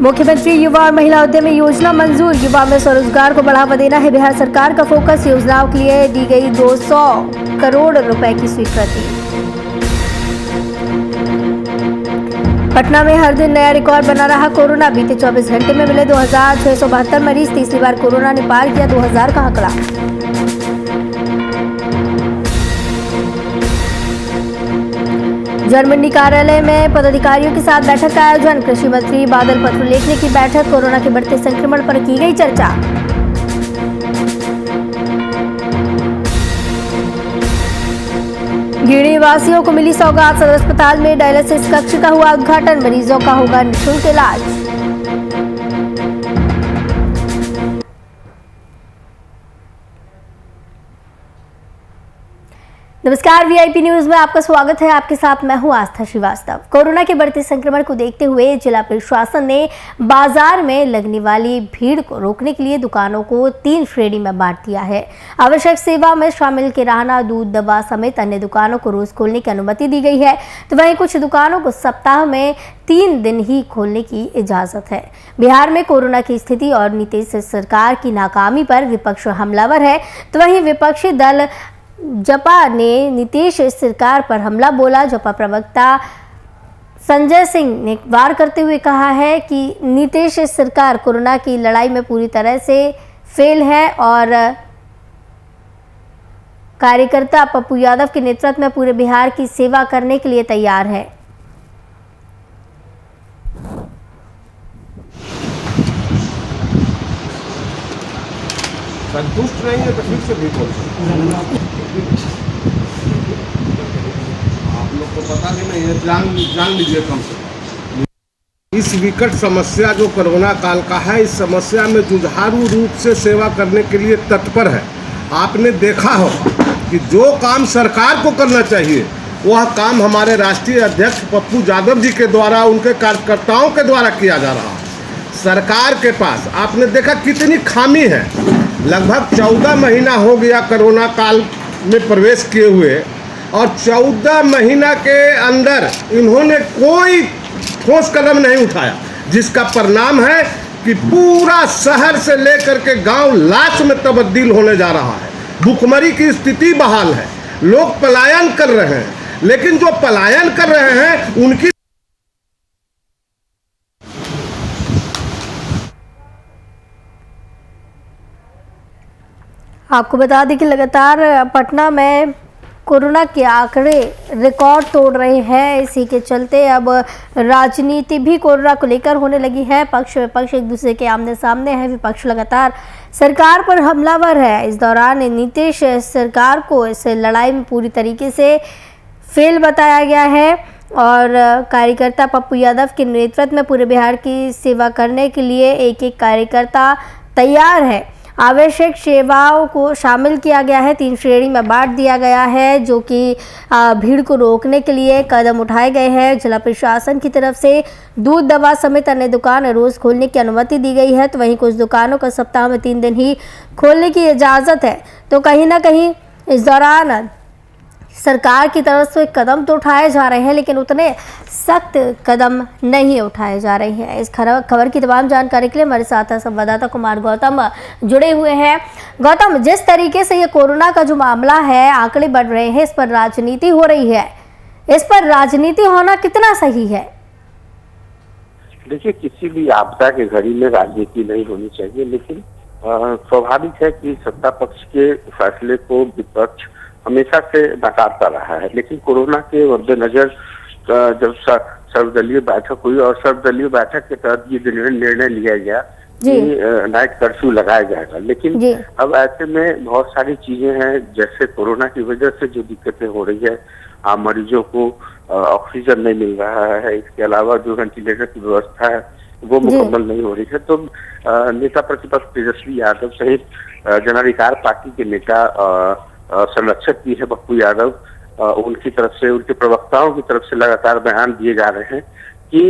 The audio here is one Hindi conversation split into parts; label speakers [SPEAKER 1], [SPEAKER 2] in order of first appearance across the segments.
[SPEAKER 1] मुख्यमंत्री युवा और महिला उद्यमी योजना मंजूर। युवा में स्वरोजगार को बढ़ावा देना है बिहार सरकार का फोकस। योजनाओं के लिए दी गई 200 करोड़ रुपए की स्वीकृति। पटना में हर दिन नया रिकॉर्ड बना रहा कोरोना। बीते 24 घंटे में मिले 2672 मरीज। तीसरी बार कोरोना ने पार किया 2000 का आंकड़ा। जरमंडी कार्यालय में पदाधिकारियों के साथ बैठक का आयोजन। कृषि मंत्री बादल पत्रलेख की बैठक। कोरोना के बढ़ते संक्रमण पर की गई चर्चा। गिरिडीह वासियों को मिली सौगात। सदर अस्पताल में डायलिसिस कक्ष का हुआ उद्घाटन। मरीजों का होगा निःशुल्क इलाज। नमस्कार, वीआईपी न्यूज में आपका स्वागत है। आपके साथ मैं हूं आस्था श्रीवास्तव। कोरोना के बढ़ते संक्रमण को देखते हुए जिला प्रशासन ने बाजार में लगने वाली भीड़ को रोकने के लिए दुकानों को 3 श्रेणी में बांट दिया है। आवश्यक सेवा में शामिल किराना, दूध, दवा समेत अन्य दुकानों को रोज खोलने की अनुमति दी गई है, तो वहीं कुछ दुकानों को सप्ताह में 3 दिन ही खोलने की इजाजत है। बिहार में कोरोना की स्थिति और नीतीश सरकार की नाकामी पर विपक्ष हमलावर है, तो वहीं विपक्षी दल जपा ने नीतीश सरकार पर हमला बोला। जपा प्रवक्ता संजय सिंह ने वार करते हुए कहा है कि नीतीश सरकार कोरोना की लड़ाई में पूरी तरह से फेल है और कार्यकर्ता पप्पू यादव के नेतृत्व में पूरे बिहार की सेवा करने के लिए तैयार है।
[SPEAKER 2] संतुष्ट नहीं है तो फिर से भी बोल सकते। आप लोग को पता नहीं है, जान लीजिए कम से कम। इस विकट समस्या जो कोरोना काल का है, इस समस्या में जुझारू रूप से सेवा करने के लिए तत्पर है। आपने देखा हो कि जो काम सरकार को करना चाहिए वह काम हमारे राष्ट्रीय अध्यक्ष पप्पू यादव जी के द्वारा, उनके कार्यकर्ताओं के द्वारा किया जा रहा है। सरकार के पास आपने देखा कितनी खामी है। लगभग 14 महीना हो गया कोरोना काल में प्रवेश किए हुए, और 14 महीना के अंदर इन्होंने कोई ठोस कदम नहीं उठाया, जिसका परिणाम है कि पूरा शहर से लेकर के गांव लाश में तब्दील होने जा रहा है। भुखमरी की स्थिति बहाल है, लोग पलायन कर रहे हैं, लेकिन जो पलायन कर रहे हैं उनकी
[SPEAKER 1] आपको बता दें कि लगातार पटना में कोरोना के आंकड़े रिकॉर्ड तोड़ रहे हैं। इसी के चलते अब राजनीति भी कोरोना को लेकर होने लगी है। पक्ष विपक्ष एक दूसरे के आमने सामने है। विपक्ष लगातार सरकार पर हमलावर है। इस दौरान नीतीश सरकार को इस लड़ाई में पूरी तरीके से फेल बताया गया है और कार्यकर्ता पप्पू यादव के नेतृत्व में पूरे बिहार की सेवा करने के लिए एक एक कार्यकर्ता तैयार है। आवश्यक सेवाओं को शामिल किया गया है, 3 श्रेणी में बांट दिया गया है, जो कि भीड़ को रोकने के लिए कदम उठाए गए हैं। जिला प्रशासन की तरफ से दूध, दवा समेत अन्य दुकान रोज खोलने की अनुमति दी गई है, तो वहीं कुछ दुकानों को सप्ताह में 3 दिन ही खोलने की इजाज़त है। तो कहीं ना कहीं इस दौरान सरकार की तरफ से कदम तो उठाए जा रहे हैं, लेकिन उतने सख्त कदम नहीं उठाए जा रहे हैं। इस खबर की तमाम जानकारी के लिए हमारे साथ संवाददाता कुमार गौतम जुड़े हुए हैं। गौतम, जिस तरीके से ये कोरोना का जो मामला है, आंकड़े बढ़ रहे हैं, इस पर राजनीति हो रही है, इस पर राजनीति होना कितना सही है?
[SPEAKER 3] देखिए, किसी भी आपदा के घड़ी में राजनीति नहीं होनी चाहिए, लेकिन स्वाभाविक है कि सत्ता पक्ष के फैसले को विपक्ष हमेशा से नकारता रहा है। लेकिन कोरोना के मद्देनजर जब सर्वदलीय बैठक हुई और सर्वदलीय बैठक के तहत ये निर्णय लिया गया कि नाइट कर्फ्यू लगाया जाएगा, लेकिन अब ऐसे में बहुत सारी चीजें हैं, जैसे कोरोना की वजह से जो दिक्कतें हो रही है, मरीजों को ऑक्सीजन नहीं मिल रहा है, इसके अलावा जो वेंटिलेटर की व्यवस्था है वो मुकम्मल नहीं हो रही है। तो नेता प्रतिपक्ष तेजस्वी यादव सहित जन अधिकार पार्टी के नेता संरक्षक भी है पप्पू यादव, उनकी तरफ से, उनके प्रवक्ताओं की तरफ से लगातार बयान दिए जा रहे हैं कि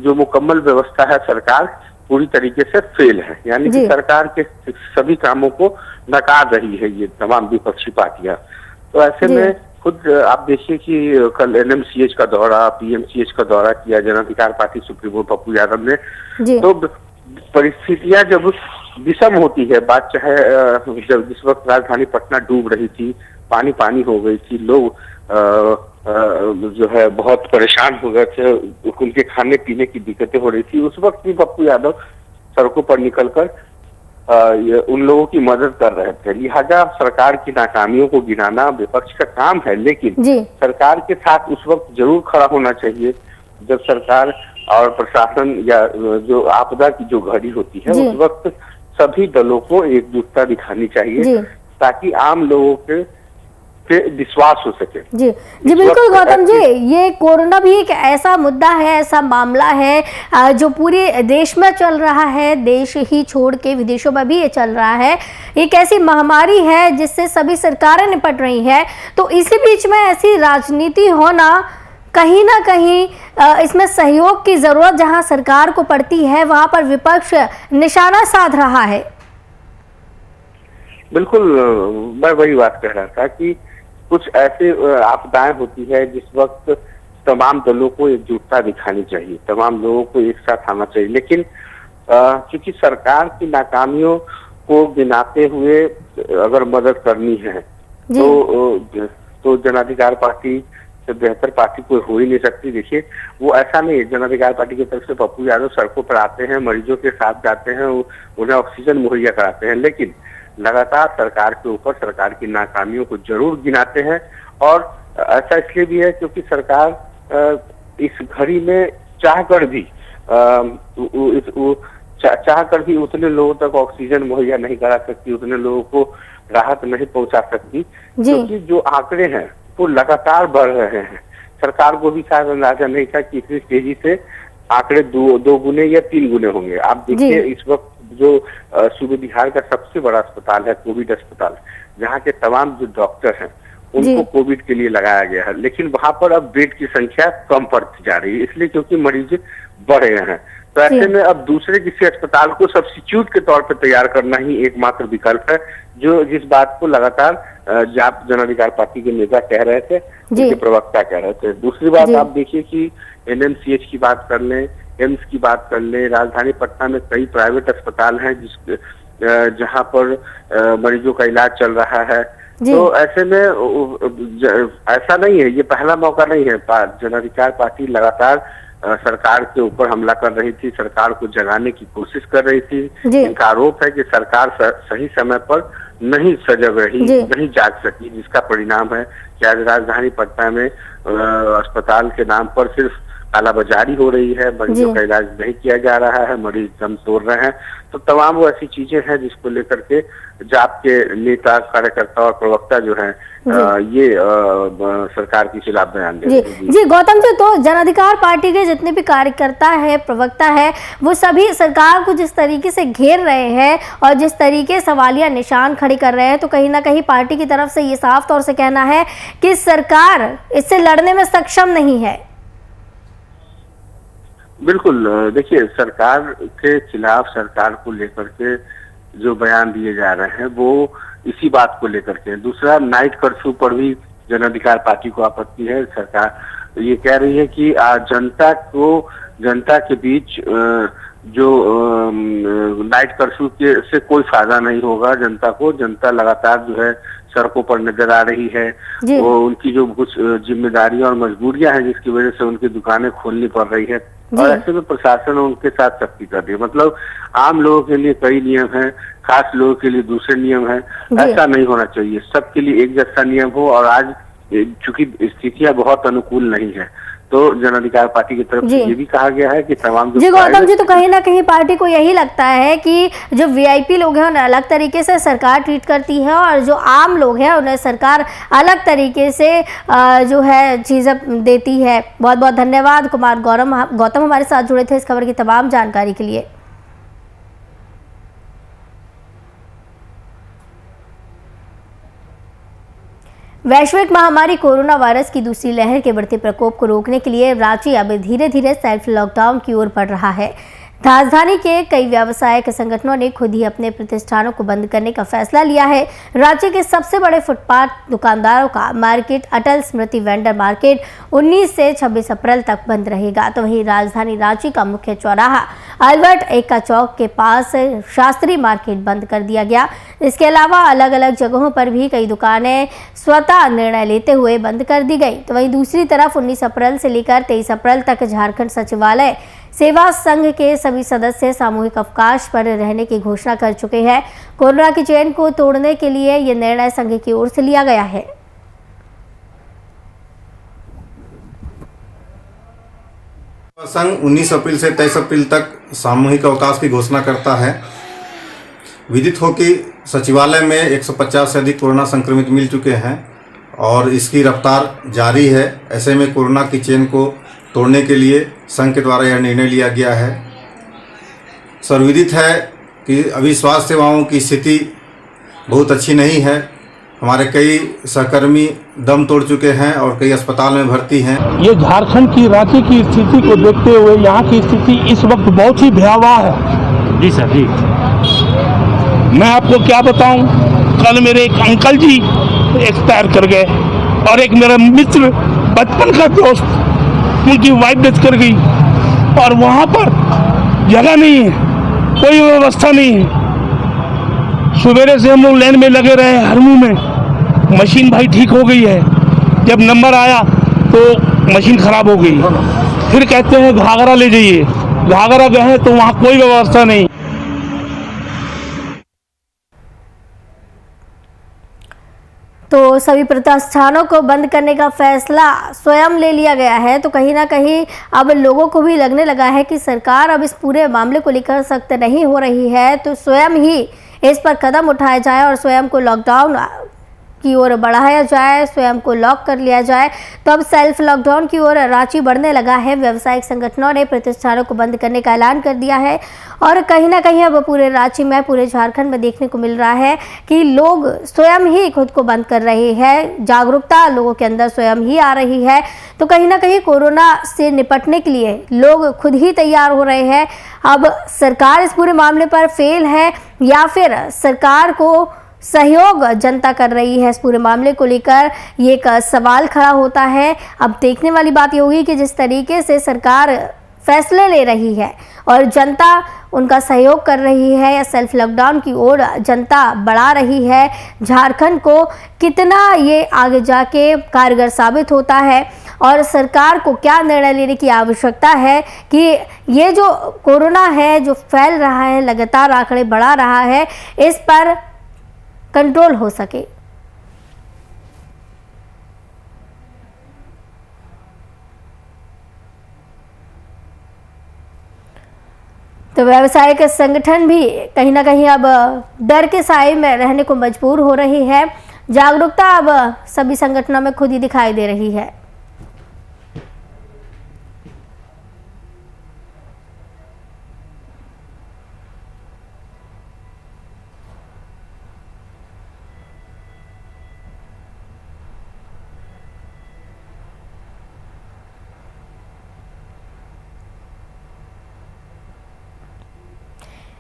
[SPEAKER 3] जो मुकम्मल व्यवस्था है सरकार पूरी तरीके से फेल है, यानी कि सरकार के सभी कामों को नकार रही है ये तमाम विपक्षी पार्टियां। तो ऐसे में खुद आप देखिए कि कल एनएमसीएच का दौरा, पीएमसीएच का दौरा किया जन अधिकार पार्टी सुप्रीमो पप्पू यादव ने।
[SPEAKER 1] जी
[SPEAKER 3] तो परिस्थितियां जब विषम होती है, बात चाहे जब जिस वक्त राजधानी पटना डूब रही थी, पानी पानी हो गई थी, लोग जो है बहुत परेशान हो गए थे, उनके खाने पीने की दिक्कतें हो रही थी, उस वक्त भी पप्पू यादव सड़कों पर निकलकर उन लोगों की मदद कर रहे थे। लिहाजा सरकार की नाकामियों को गिनाना विपक्ष का काम है, लेकिन
[SPEAKER 1] जी
[SPEAKER 3] सरकार के साथ उस वक्त जरूर खड़ा होना चाहिए जब सरकार और प्रशासन या जो आपदा की जो घड़ी होती है,
[SPEAKER 1] जी
[SPEAKER 3] उस वक्त सभी दलों को एकजुटता दिखानी चाहिए
[SPEAKER 1] जी
[SPEAKER 3] ताकि आम लोगों पे विश्वास हो सके।
[SPEAKER 1] जी जी बिल्कुल गौतम जी, ये कोरोना भी एक ऐसा मुद्दा है, ऐसा मामला है जो पूरे देश में चल रहा है, देश ही छोड़ के विदेशों में भी ये चल रहा है। एक ऐसी महामारी है जिससे सभी सरकारें निपट रही है, तो इसी बीच में ऐसी राजनीति होना कहीं ना कहीं इसमें सहयोग की जरूरत जहां सरकार को पड़ती है, वहां पर विपक्ष निशाना साध रहा है।
[SPEAKER 3] बिल्कुल, मैं वही बात कह रहा था कि कुछ ऐसे आपदाएं होती है जिस वक्त तमाम दलों को एकजुटता दिखानी चाहिए, तमाम लोगों को एक साथ आना चाहिए, लेकिन क्योंकि सरकार की नाकामियों को गिनाते हुए अगर मदद करनी है तो जन अधिकार पार्टी से बेहतर पार्टी कोई हो ही नहीं सकती। देखिए, वो ऐसा नहीं है, जन अधिकार पार्टी की तरफ से पप्पू यादव सड़कों पर आते हैं, मरीजों के साथ जाते हैं, उन्हें ऑक्सीजन मुहैया कराते हैं, लेकिन लगातार सरकार के ऊपर सरकार की नाकामियों को जरूर गिनाते हैं। और ऐसा इसलिए भी है क्योंकि सरकार इस घड़ी में चाहकर भी उतने लोगों तक ऑक्सीजन मुहैया नहीं करा सकती, उतने लोगों को राहत नहीं पहुंचा सकती, क्योंकि जो आंकड़े हैं वो लगातार बढ़ रहे हैं। सरकार को भी शायद अंदाजा नहीं था कि इतनी तेजी से आंकड़े दो गुने या 3 गुने होंगे। आप देखिए, इस वक्त जो सूबे बिहार का सबसे बड़ा अस्पताल है कोविड अस्पताल, जहाँ के तमाम जो डॉक्टर हैं उनको कोविड के लिए लगाया गया है, लेकिन वहां पर अब बेड की संख्या कम पड़ती जा रही है, इसलिए क्योंकि मरीज बढ़ रहे हैं। तो ऐसे में अब दूसरे किसी अस्पताल को सब्स्टिट्यूट के तौर पर तैयार करना ही एकमात्र विकल्प है, जो जिस बात को लगातार जन अधिकार पार्टी के नेता कह रहे थे, उनके प्रवक्ता कह रहे थे। दूसरी बात आप देखिए कि एनएमसीएच की बात कर लें, एम्स की बात कर लें, राजधानी पटना में कई प्राइवेट अस्पताल हैं जहां पर मरीजों का इलाज चल रहा है। तो ऐसे में ऐसा नहीं है, ये पहला मौका नहीं है, जन अधिकार पार्टी लगातार सरकार के ऊपर हमला कर रही थी, सरकार को जगाने की कोशिश कर रही थी। इनका आरोप है कि सरकार सही समय पर नहीं सजग रही, नहीं जाग सकी, जिसका परिणाम है कि आज राजधानी पटना में अस्पताल के नाम पर सिर्फ कालाबाजारी हो रही है, मरीजों का इलाज नहीं किया जा रहा है, मरीज दम तोड़ रहे हैं। तो तमाम वो ऐसी चीजें हैं जिसको लेकर के जाप के नेता, कार्यकर्ता और प्रवक्ता जो हैं ये सरकार के खिलाफ बयान दे रहे हैं।
[SPEAKER 1] जी गौतम जी, तो जन अधिकार पार्टी के जितने भी कार्यकर्ता है, प्रवक्ता है, वो सभी सरकार को जिस तरीके से घेर रहे हैं और जिस तरीके सवालिया निशान खड़े कर रहे हैं, तो कहीं ना कहीं पार्टी की तरफ से ये साफ तौर से कहना है कि सरकार इससे लड़ने में सक्षम नहीं है।
[SPEAKER 3] बिल्कुल, देखिए, सरकार के खिलाफ, सरकार को लेकर के जो बयान दिए जा रहे हैं वो इसी बात को लेकर के। दूसरा, नाइट कर्फ्यू पर भी जन अधिकार पार्टी को आपत्ति है। सरकार ये कह रही है कि जनता के बीच जो नाइट कर्फ्यू से कोई फायदा नहीं होगा जनता को। जनता लगातार जो है सड़कों पर नजर आ रही है, वो उनकी जो कुछ जिम्मेदारियां और मजबूरियां हैं जिसकी वजह से उनकी दुकानें खोलनी पड़ रही है, और ऐसे में प्रशासन उनके साथ सख्ती कर रही है। मतलब आम लोगों के लिए कई नियम हैं, खास लोगों के लिए दूसरे नियम हैं। ऐसा नहीं होना चाहिए, सबके लिए एक जैसा नियम हो। और आज चूंकि स्थितियां बहुत अनुकूल नहीं है, तो जन अधिकार पार्टी की तरफ से ये भी कहा गया है कि तमाम
[SPEAKER 1] जी गौतम जी, तो कहीं ना कहीं पार्टी को यही लगता है कि जो वीआईपी लोग हैं उन्हें अलग तरीके से सरकार ट्रीट करती है, और जो आम लोग हैं उन्हें सरकार अलग तरीके से जो है चीज़ें देती है। बहुत बहुत धन्यवाद कुमार गौतम हमारे साथ जुड़े थे इस खबर की तमाम जानकारी के लिए। वैश्विक महामारी कोरोना वायरस की दूसरी लहर के बढ़ते प्रकोप को रोकने के लिए रांची अब धीरे धीरे सेल्फ लॉकडाउन की ओर बढ़ रहा है। राजधानी के कई व्यावसायिक संगठनों ने खुद ही अपने प्रतिष्ठानों को बंद करने का फैसला लिया है। राज्य के सबसे बड़े फुटपाथ दुकानदारों का मार्केट अटल स्मृति वेंडर मार्केट 19 से 26 अप्रैल तक बंद रहेगा। तो वहीं राजधानी रांची का मुख्य चौराहा अल्बर्ट एक्का चौक के पास शास्त्री मार्केट बंद कर दिया गया। इसके अलावा अलग अलग जगहों पर भी कई दुकानें स्वतः निर्णय लेते हुए बंद कर दी गई। तो वहीं दूसरी तरफ 19 अप्रैल से लेकर 23 अप्रैल तक झारखंड सचिवालय सेवा संघ के सभी सदस्य सामूहिक अवकाश पर रहने की घोषणा कर चुके हैं। कोरोना की चेन को तोड़ने के लिए यह निर्णय संघ की ओर से लिया गया है।
[SPEAKER 4] संघ 19 अप्रैल से 23 अप्रैल तक सामूहिक अवकाश की घोषणा करता है। विदित हो कि सचिवालय में 150 से अधिक कोरोना संक्रमित मिल चुके हैं और इसकी रफ्तार जारी है। ऐसे में कोरोना की चेन को तोड़ने के लिए संघ के द्वारा यह निर्णय लिया गया है। सर्वविदित है कि अभी स्वास्थ्य सेवाओं की स्थिति बहुत अच्छी नहीं है। हमारे कई सहकर्मी दम तोड़ चुके हैं और कई अस्पताल में भर्ती हैं।
[SPEAKER 5] ये झारखंड की रांची की स्थिति को देखते हुए यहाँ की स्थिति इस वक्त बहुत ही भयावह है।
[SPEAKER 6] जी सर जी।
[SPEAKER 5] मैं आपको क्या बताऊं, कल मेरे एक अंकल जी एक्सपायर कर गए और एक मेरा मित्र बचपन का दोस्त, उनकी वाइफ डेथ कर गई और वहाँ पर जगह नहीं है, कोई व्यवस्था नहीं है। सवेरे से हम लोग लाइन में लगे रहे हरमू में। मशीन भाई ठीक हो गई है, जब नंबर आया तो मशीन खराब हो गई। फिर कहते हैं घाघरा ले जाइए, घाघरा गए हैं तो वहाँ कोई व्यवस्था नहीं।
[SPEAKER 1] तो सभी प्रतिष्ठानों को बंद करने का फैसला स्वयं ले लिया गया है। तो कहीं ना कहीं अब लोगों को भी लगने लगा है कि सरकार अब इस पूरे मामले को लेकर सख्त नहीं हो रही है, तो स्वयं ही इस पर कदम उठाया जाए और स्वयं को लॉकडाउन की ओर बढ़ाया जाए, स्वयं को लॉक कर लिया जाए। तो अब सेल्फ लॉकडाउन की ओर रांची बढ़ने लगा है। व्यावसायिक संगठनों ने प्रतिष्ठानों को बंद करने का ऐलान कर दिया है और कहीं ना कहीं अब पूरे रांची में, पूरे झारखंड में देखने को मिल रहा है कि लोग स्वयं ही खुद को बंद कर रहे हैं। जागरूकता लोगों के अंदर स्वयं ही आ रही है। तो कहीं ना कहीं कोरोना से निपटने के लिए लोग खुद ही तैयार हो रहे हैं। अब सरकार इस पूरे मामले पर फेल है या फिर सरकार को सहयोग जनता कर रही है, इस पूरे मामले को लेकर ये एक सवाल खड़ा होता है। अब देखने वाली बात ये होगी कि जिस तरीके से सरकार फैसले ले रही है और जनता उनका सहयोग कर रही है या सेल्फ लॉकडाउन की ओर जनता बढ़ा रही है, झारखंड को कितना ये आगे जाके कारगर साबित होता है और सरकार को क्या निर्णय लेने की आवश्यकता है कि ये जो कोरोना है, जो फैल रहा है, लगातार आंकड़े बढ़ा रहा है, इस पर कंट्रोल हो सके। तो व्यावसायिक संगठन भी कहीं ना कहीं अब डर के साए में रहने को मजबूर हो रही है। जागरूकता अब सभी संगठनों में खुद ही दिखाई दे रही है।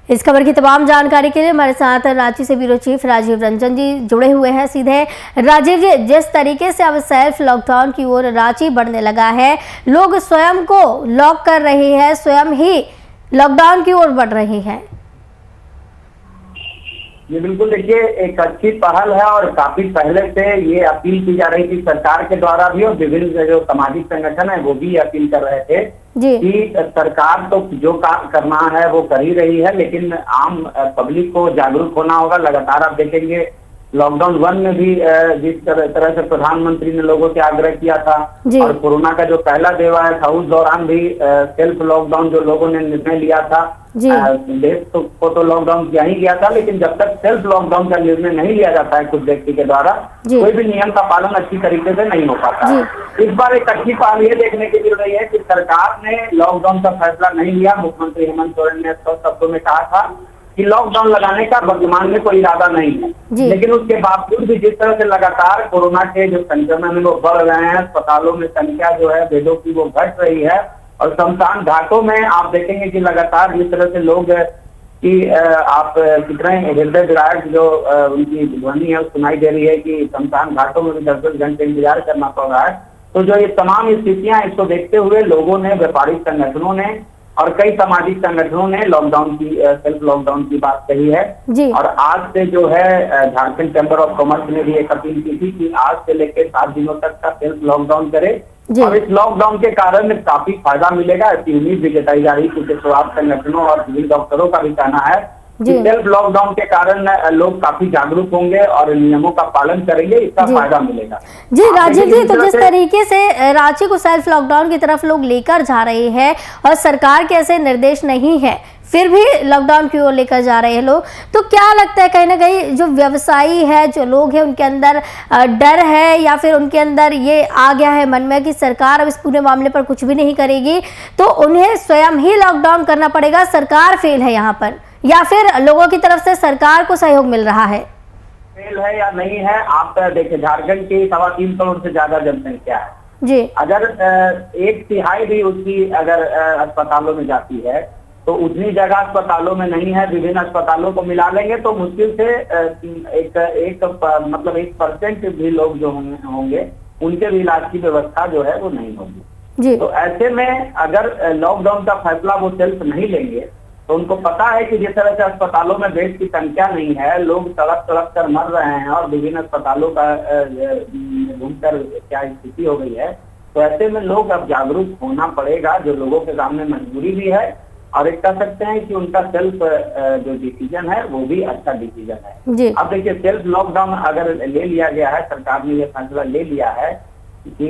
[SPEAKER 1] इस खबर की तमाम जानकारी के लिए हमारे साथ रांची से ब्यूरो चीफ राजीव रंजन जी जुड़े हुए हैं सीधे। राजीव जी, जिस तरीके से अब सेल्फ लॉकडाउन की ओर रांची बढ़ने लगा है, लोग स्वयं को लॉक कर रहे हैं, स्वयं ही लॉकडाउन की ओर बढ़ रहे हैं।
[SPEAKER 7] ये बिल्कुल देखिए एक अच्छी पहल है और काफी पहले से ये अपील की जा रही थी सरकार के द्वारा भी और विभिन्न जो सामाजिक संगठन है वो भी अपील कर रहे थे कि सरकार तो जो काम करना है वो कर ही रही है, लेकिन आम पब्लिक को जागरूक होना होगा। लगातार आप देखेंगे लॉकडाउन 1 में भी जिस तरह से प्रधानमंत्री ने लोगों से आग्रह किया था और कोरोना का जो पहला देवा था उस दौरान भी सेल्फ लॉकडाउन जो लोगों ने निर्णय लिया था, देश को तो लॉकडाउन किया ही गया था, लेकिन जब तक सेल्फ लॉकडाउन का निर्णय नहीं लिया जाता है कुछ व्यक्ति के द्वारा, कोई भी नियम का पालन अच्छी तरीके से नहीं हो पाता। इस बार एक अच्छी पहल ये देखने की मिल रही है कि सरकार ने लॉकडाउन का फैसला नहीं लिया। मुख्यमंत्री हेमंत सोरेन ने शब्दों में कहा था कि लॉकडाउन लगाने का वर्तमान में कोई इरादा नहीं है, लेकिन उसके बावजूद भी जिस तरह से लगातार कोरोना के जो संक्रमण है वो बढ़ रहे हैं, अस्पतालों में संख्या जो है बेडों की वो घट रही है, और शमशान घाटों में आप देखेंगे कि लगातार जिस तरह से लोग कि आप कितने हृदय विदारक जो उनकी ध्वनि है सुनाई दे रही है कि शमशान घाटों में भी 10-10 घंटे इंतजार करना पड़ रहा है। तो जो ये तमाम स्थितियां, इसको देखते हुए लोगों ने, व्यापारिक संगठनों ने और कई सामाजिक संगठनों ने लॉकडाउन की, सेल्फ लॉकडाउन की बात कही है। और आज से जो है झारखंड चैम्बर ऑफ कॉमर्स ने भी एक अपील की थी कि आज से लेकर 7 दिनों तक का सेल्फ लॉकडाउन करे और इस लॉकडाउन के कारण काफी फायदा मिलेगा, ऐसी उम्मीद भी जताई जा रही है। क्योंकि स्वास्थ्य संगठनों और सिविल डॉक्टरों का भी कहना है कि सेल्फ लॉकडाउन के कारण लोग काफी जागरूक होंगे और नियमों का पालन करेंगे, इसका फायदा मिलेगा।
[SPEAKER 1] जी राजीव जी, तो जिस तरीके से रांची को सेल्फ लॉकडाउन की तरफ लोग लेकर जा रहे हैं और सरकार के ऐसे निर्देश नहीं है फिर भी लॉकडाउन की ओर लेकर जा रहे हैं लोग, तो क्या लगता है कहीं ना कहीं जो व्यवसायी है, जो लोग हैं, उनके अंदर डर है या फिर उनके अंदर ये आ गया है मन में कि सरकार अब इस पूरे मामले पर कुछ भी नहीं करेगी तो उन्हें स्वयं ही लॉकडाउन करना पड़ेगा, सरकार फेल है यहाँ पर, या फिर लोगों की तरफ से सरकार को सहयोग मिल रहा है?
[SPEAKER 7] फेल है या नहीं है, आप देखिए झारखंड की 3.25 करोड़ से ज्यादा जनसंख्या है
[SPEAKER 1] जी।
[SPEAKER 7] अगर 1/3 भी उसकी अगर अस्पतालों में जाती है तो उतनी जगह अस्पतालों में नहीं है। विभिन्न अस्पतालों को मिला लेंगे तो मुश्किल से एक 1% भी लोग जो होंगे उनके भी इलाज की व्यवस्था जो है वो नहीं होगी जी। तो ऐसे में अगर लॉकडाउन का फैसला वो सेल्फ नहीं लेंगे तो उनको पता है कि जिस तरह से अस्पतालों में बेड की संख्या नहीं है, लोग तड़प कर मर रहे हैं और विभिन्न अस्पतालों का घूमकर क्या स्थिति हो गई है, तो ऐसे में लोग अब जागरूक होना पड़ेगा। जो लोगों के सामने मजबूरी भी है और एक कह सकते हैं कि उनका सेल्फ जो डिसीजन है वो भी अच्छा डिसीजन है जी। अब देखिए सेल्फ लॉकडाउन अगर ले लिया गया है, सरकार ने ये फैसला ले लिया है कि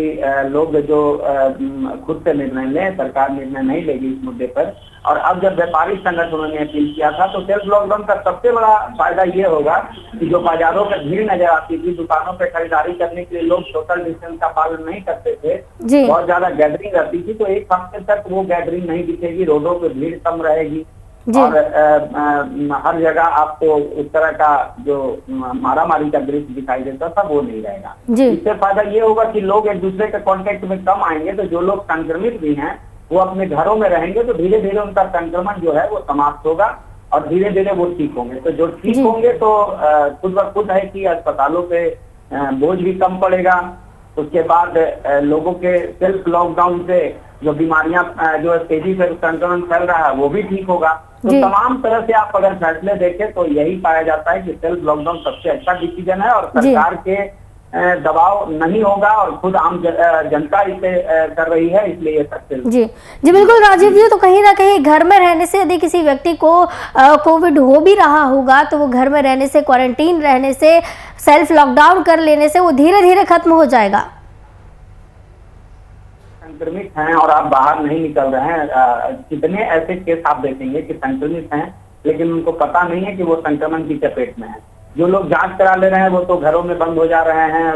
[SPEAKER 7] लोग जो खुद से निर्णय लें, सरकार निर्णय नहीं लेगी इस मुद्दे पर। और अब जब व्यापारी संगठनों ने अपील किया था तो सेल्फ लॉकडाउन का सबसे बड़ा फायदा ये होगा कि जो बाजारों में भीड़ नजर आती थी, दुकानों पे खरीदारी करने के लिए लोग सोशल डिस्टेंस का पालन नहीं करते थे, बहुत ज्यादा गैदरिंग रहती थी, तो एक हफ्ते तक वो गैदरिंग नहीं दिखेगी, रोडों पे भीड़ कम रहेगी और हर जगह आपको उस तरह का जो मारामारी का दृश्य दिखाई देता था वो नहीं रहेगा। इससे फायदा ये होगा कि लोग एक दूसरे के कांटेक्ट में कम आएंगे, तो जो लोग संक्रमित भी हैं वो अपने घरों में रहेंगे, तो धीरे धीरे उनका संक्रमण जो है वो समाप्त होगा और धीरे धीरे वो ठीक होंगे। तो जो ठीक होंगे तो खुद ब खुद है कि अस्पतालों पे बोझ भी कम पड़ेगा। उसके बाद लोगों के सेल्फ लॉकडाउन से जो बीमारियां जो तेजी से संक्रमण फैल रहा है वो भी ठीक होगा। तो तमाम तरह से आप अगर फैसले देखें तो यही पाया जाता है कि सेल्फ लॉकडाउन सबसे अच्छा डिसीजन है और सरकार के दबाव नहीं होगा और खुद आम जनता इसे कर रही है, इसलिए ये सक्सेस
[SPEAKER 1] जी बिल्कुल राजीव जी। तो कहीं ना कहीं घर में रहने से यदि किसी व्यक्ति को कोविड हो भी रहा होगा तो वो घर में रहने से, क्वारंटीन रहने से, सेल्फ लॉकडाउन कर लेने से वो धीरे धीरे खत्म हो जाएगा।
[SPEAKER 7] संक्रमित हैं और आप बाहर नहीं निकल रहे हैं, कितने ऐसे केस आप देखेंगे कि संक्रमित हैं लेकिन उनको पता नहीं है कि वो संक्रमण की चपेट में है। जो लोग जांच करा ले रहे हैं वो तो घरों में बंद हो जा रहे हैं,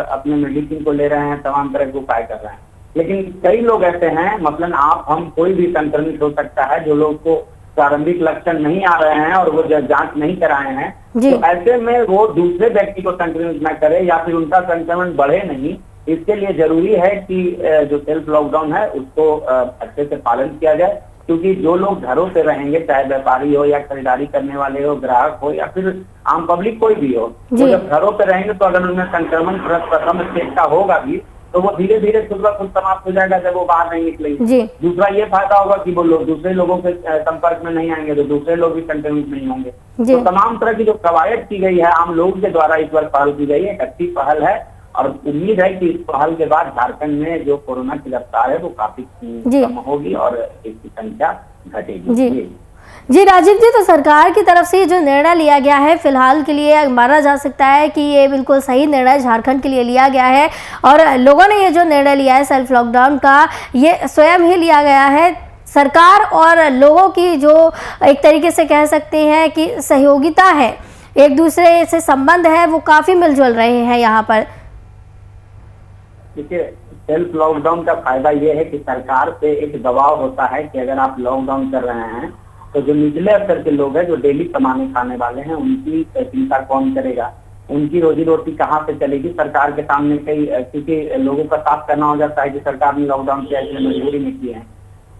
[SPEAKER 7] अपने मेडिसिन को ले रहे हैं, तमाम तरह के उपाय कर रहे हैं, लेकिन कई लोग ऐसे हैं, मसलन आप हम कोई भी संक्रमित हो सकता है, जो लोग को प्रारंभिक लक्षण नहीं आ रहे हैं और वो जांच नहीं कराए हैं, तो ऐसे में वो दूसरे व्यक्ति को संक्रमित न करे या फिर उनका संक्रमण बढ़े नहीं। इसके लिए जरूरी है कि जो सेल्फ लॉकडाउन है उसको अच्छे से पालन किया जाए, क्योंकि जो लोग घरों से रहेंगे, चाहे व्यापारी हो या खरीदारी करने वाले हो, ग्राहक हो या फिर आम पब्लिक कोई भी हो, तो जब घरों पे रहेंगे तो अगर उनमें संक्रमण प्रथम स्टेज का होगा भी तो वो धीरे धीरे खुद ब खुद समाप्त हो जाएगा जब वो बाहर नहीं निकलेंगे। दूसरा ये फायदा होगा कि वो लोग दूसरे लोगों के संपर्क में नहीं आएंगे तो दूसरे लोग भी संक्रमित नहीं होंगे। तो तमाम तरह की जो कवायद की गई है आम लोगों के द्वारा इस बार पहल की गई है, एक अच्छी पहल है और उम्मीद है कि इस पहल के बाद झारखंड में जो कोरोना की रफ्तार है वो काफी कम होगी और इसकी संख्या घटेगी।
[SPEAKER 1] जी राजीव जी, तो सरकार की तरफ से जो निर्णय लिया गया है फिलहाल के लिए माना जा सकता है कि ये बिल्कुल सही निर्णय झारखंड के लिए लिया गया है और लोगों ने ये जो निर्णय लिया है सेल्फ लॉकडाउन का, ये स्वयं ही लिया गया है। सरकार और लोगों की जो एक तरीके से कह सकते हैं कि सहयोगिता है, एक दूसरे से संबंध है, वो काफ़ी मिलजुल रहे हैं यहाँ पर।
[SPEAKER 7] देखिए सेल्फ लॉकडाउन का फायदा ये है कि सरकार पे एक दबाव होता है कि अगर आप लॉकडाउन कर रहे हैं तो जो निचले स्तर के लोग हैं, जो डेली कमाने खाने वाले हैं, उनकी चिंता कौन करेगा, उनकी रोजी रोटी कहाँ से चलेगी। सरकार के सामने कई, क्योंकि लोगों का साफ करना हो जाता है कि सरकार ने लॉकडाउन किया इसलिए मजबूरी में किए हैं,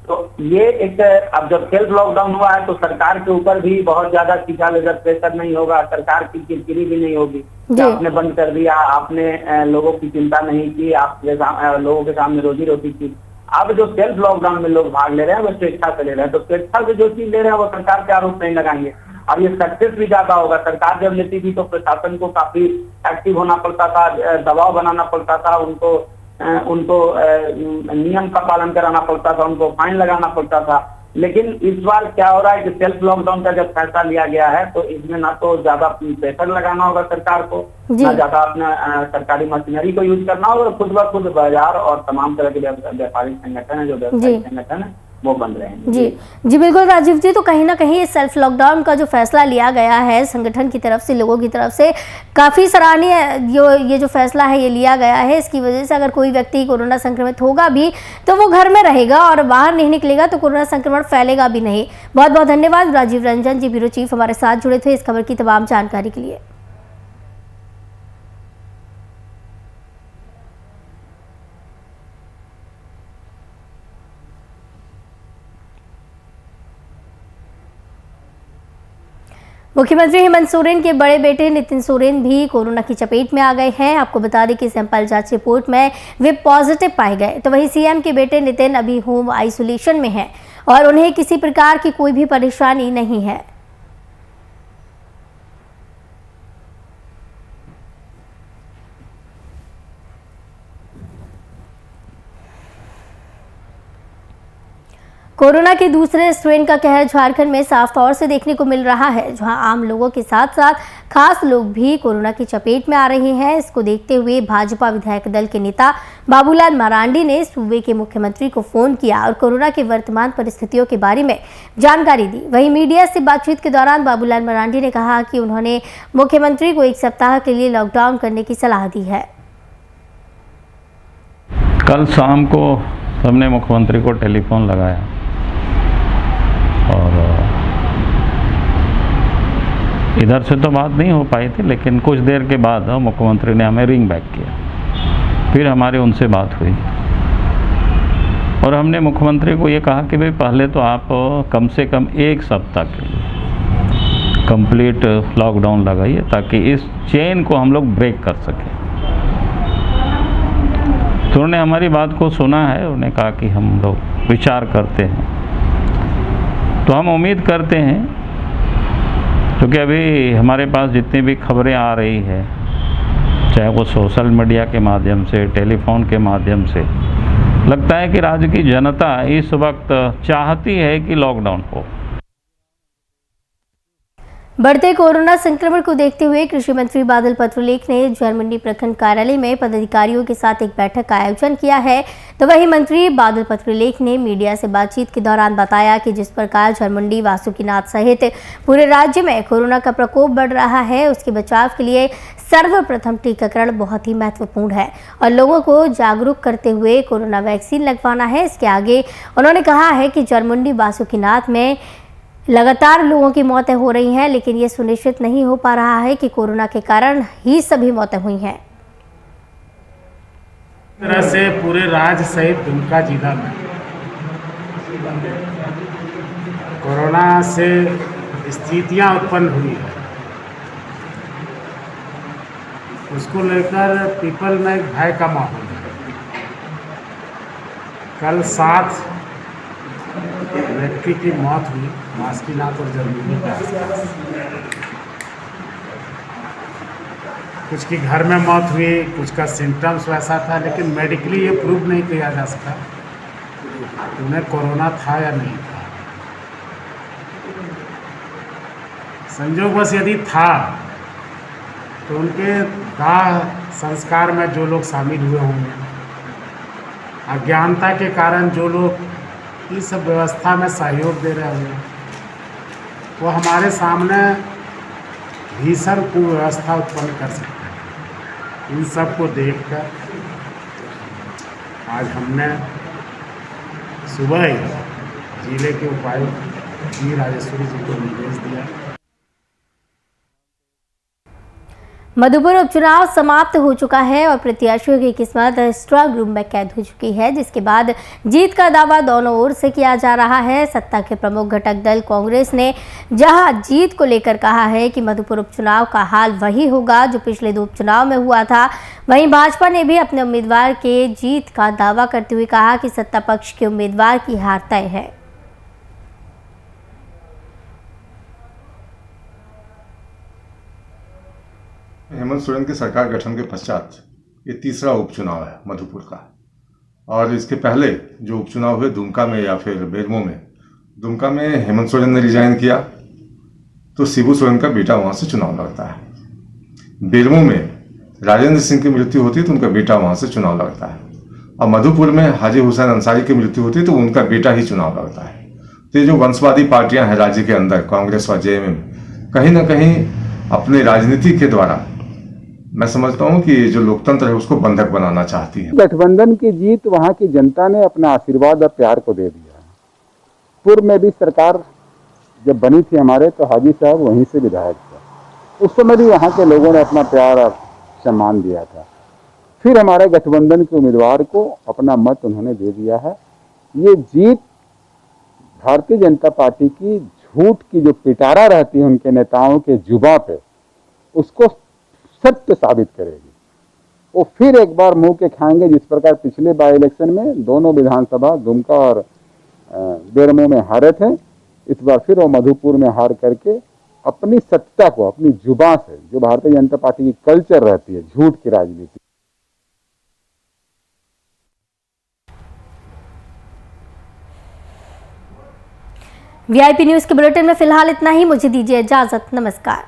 [SPEAKER 7] तो ये एक, अब जब सेल्फ लॉकडाउन हुआ है तो सरकार के ऊपर भी बहुत ज्यादा सीधा लेजर प्रेशर नहीं होगा, सरकार की किरकिरी भी नहीं होगी कि आपने बंद कर दिया, आपने लोगों की चिंता नहीं की, आपके लोगों के सामने रोजी रोटी की। अब जो सेल्फ लॉकडाउन में लोग भाग ले रहे हैं वो स्वेच्छा से ले रहे हैं, तो स्वेच्छा से जो चीज ले रहे हैं वो सरकार के आरोप नहीं लगाएंगे। अब ये सक्सेस भी ज्यादा होगा। सरकार जब लेती थी तो प्रशासन को काफी एक्टिव होना पड़ता था, दबाव बनाना पड़ता था, उनको नियम का पालन कराना पड़ता था, उनको फाइन लगाना पड़ता था। लेकिन इस बार क्या हो रहा है कि सेल्फ लॉकडाउन का जब फैसला लिया गया है तो इसमें ना तो ज्यादा प्रेशर लगाना होगा सरकार को, ना ज्यादा अपना सरकारी मशीनरी को यूज करना होगा, खुद ब खुद बाजार और तमाम तरह के व्यापारिक संगठन है, जो व्यावसायिक संगठन है वो बंद रहेंगे।
[SPEAKER 1] जी बिल्कुल राजीव जी, तो कहीं ना कहीं इस सेल्फ लॉकडाउन का जो फैसला लिया गया है संगठन की तरफ से, लोगों की तरफ से, काफ़ी सराहनीय ये जो फैसला है ये लिया गया है। इसकी वजह से अगर कोई व्यक्ति कोरोना संक्रमित होगा भी तो वो घर में रहेगा और बाहर नहीं निकलेगा तो कोरोना संक्रमण फैलेगा भी नहीं। बहुत बहुत धन्यवाद राजीव रंजन जी, ब्यूरो चीफ, हमारे साथ जुड़े थे इस खबर की तमाम जानकारी के लिए। मुख्यमंत्री हेमंत सोरेन के बड़े बेटे नितिन सोरेन भी कोरोना की चपेट में आ गए हैं। आपको बता दें कि सैंपल जांच रिपोर्ट में वे पॉजिटिव पाए गए। तो वहीं सीएम के बेटे नितिन अभी होम आइसोलेशन में हैं और उन्हें किसी प्रकार की कोई भी परेशानी नहीं है। कोरोना के दूसरे स्ट्रेन का कहर झारखंड में साफ तौर से देखने को मिल रहा है, जहां आम लोगों के साथ साथ खास लोग भी कोरोना की चपेट में आ रहे हैं। इसको देखते हुए भाजपा विधायक दल के नेता बाबूलाल मरांडी ने सूबे के मुख्यमंत्री को फोन किया और कोरोना की वर्तमान परिस्थितियों के बारे में जानकारी दी। वहीं मीडिया से बातचीत के दौरान बाबूलाल मरांडी ने कहा कि उन्होंने मुख्यमंत्री को 1 सप्ताह के लिए लॉकडाउन करने की सलाह दी है।
[SPEAKER 6] कल शाम को हमने मुख्यमंत्री को टेलीफोन लगाया और इधर से तो बात नहीं हो पाई थी, लेकिन कुछ देर के बाद मुख्यमंत्री ने हमें रिंग बैक किया। फिर हमारी उनसे बात हुई और हमने मुख्यमंत्री को ये कहा कि भाई पहले तो आप कम से कम 1 सप्ताह के लिए कंप्लीट लॉकडाउन लगाइए ताकि इस चेन को हम लोग ब्रेक कर सकें। तो उन्होंने हमारी बात को सुना है, उन्होंने कहा कि हम लोग विचार करते हैं। तो हम उम्मीद करते हैं, क्योंकि अभी हमारे पास जितनी भी खबरें आ रही है, चाहे वो सोशल मीडिया के माध्यम से, टेलीफोन के माध्यम से, लगता है कि राज्य की जनता इस वक्त चाहती है कि लॉकडाउन हो।
[SPEAKER 1] बढ़ते कोरोना संक्रमण को देखते हुए कृषि मंत्री बादल पत्रलेख ने झरमंडी प्रखंड कार्यालय में पदाधिकारियों के साथ एक बैठक का आयोजन किया है। तो वहीं मंत्री बादल पत्रलेख ने मीडिया से बातचीत के दौरान बताया कि जिस प्रकार झरमंडी, वासुकीनाथ सहित पूरे राज्य में कोरोना का प्रकोप बढ़ रहा है, उसके बचाव के लिए सर्वप्रथम टीकाकरण बहुत ही महत्वपूर्ण है और लोगों को जागरूक करते हुए कोरोना वैक्सीन लगवाना है। इसके आगे उन्होंने कहा है कि झरमंडी, वासुकीनाथ में लगातार लोगों की मौतें हो रही हैं, लेकिन ये सुनिश्चित नहीं हो पा रहा है कि कोरोना के कारण ही सभी मौतें हुई हैं।
[SPEAKER 8] तरह से पूरे राज्य सहित दुमका जिला में कोरोना से स्थितियां उत्पन्न हुई है, उसको लेकर पीपल में एक भय का माहौल है। कल 7 व्यक्ति की मौत हुई वासुकीनाथ और झरमंडी के आसपास। कुछ की घर में मौत हुई, कुछ का सिम्टम्स वैसा था, लेकिन मेडिकली ये प्रूव नहीं किया जा सका कि उन्हें कोरोना था या नहीं था। संयोगवश यदि था तो उनके दाह संस्कार में जो लोग शामिल हुए होंगे, अज्ञानता के कारण जो लोग इस व्यवस्था में सहयोग दे रहे होंगे, वो हमारे सामने भीषण कुव्यवस्था उत्पन्न कर सकते हैं। इन सब को देखकर आज हमने सुबह ही जिले के उपायुक्त जी राजेश्वरी जी को निर्देश दिया।
[SPEAKER 1] मधुपुर उपचुनाव समाप्त हो चुका है और प्रत्याशियों की किस्मत स्ट्रांग रूम में कैद हो चुकी है, जिसके बाद जीत का दावा दोनों ओर से किया जा रहा है। सत्ता के प्रमुख घटक दल कांग्रेस ने जहां जीत को लेकर कहा है कि मधुपुर उपचुनाव का हाल वही होगा जो पिछले 2 उपचुनाव में हुआ था, वहीं भाजपा ने भी अपने उम्मीदवार के जीत का दावा करते हुए कहा कि सत्ता पक्ष के उम्मीदवार की हार तय है।
[SPEAKER 9] हेमंत सोरेन की सरकार गठन के पश्चात ये तीसरा उपचुनाव है मधुपुर का। और इसके पहले जो उपचुनाव हुए दुमका में या फिर बेरमो में, दुमका में हेमंत सोरेन ने रिजाइन किया तो शिबू सोरेन का बेटा वहाँ से चुनाव लड़ता है। बेरमो में राजेंद्र सिंह की मृत्यु होती है तो उनका बेटा वहाँ से चुनाव लड़ता है। और मधुपुर में हाजी हुसैन अंसारी की मृत्यु होती है तो उनका बेटा ही चुनाव लड़ता है। तो ये जो वंशवादी पार्टियां हैं राज्य के अंदर, कांग्रेस और जेएमएम, कहीं ना कहीं अपने राजनीति के द्वारा मैं समझता हूं कि जो लोकतंत्र है उसको बंधक बनाना चाहती है।
[SPEAKER 10] गठबंधन की जीत वहां की जनता ने अपना आशीर्वाद और प्यार को दे दिया। पूर्व में भी सरकार जब बनी थी हमारे, तो हाजी साहब वहीं से विधायक थे। उस समय भी वहां के लोगों ने अपना प्यार और सम्मान दिया था। फिर हमारे गठबंधन के उम्मीदवार को अपना मत उन्होंने दे दिया है। ये जीत भारतीय जनता पार्टी की झूठ की जो पिटारा रहती है उनके नेताओं के जुबां पे, उसको सत्य साबित करेगी। वो फिर एक बार मुंह के खाएंगे, जिस प्रकार पिछले बाई इलेक्शन में दोनों विधानसभा दुमका और बेरमो में हारे थे, इस बार फिर वो मधुपुर में हार करके अपनी सत्ता को अपनी जुबां से, जो भारतीय जनता पार्टी की कल्चर रहती है झूठ की राजनीति।
[SPEAKER 1] वीआईपी न्यूज के बुलेटिन में फिलहाल इतना ही। मुझे दीजिए इजाजत। नमस्कार।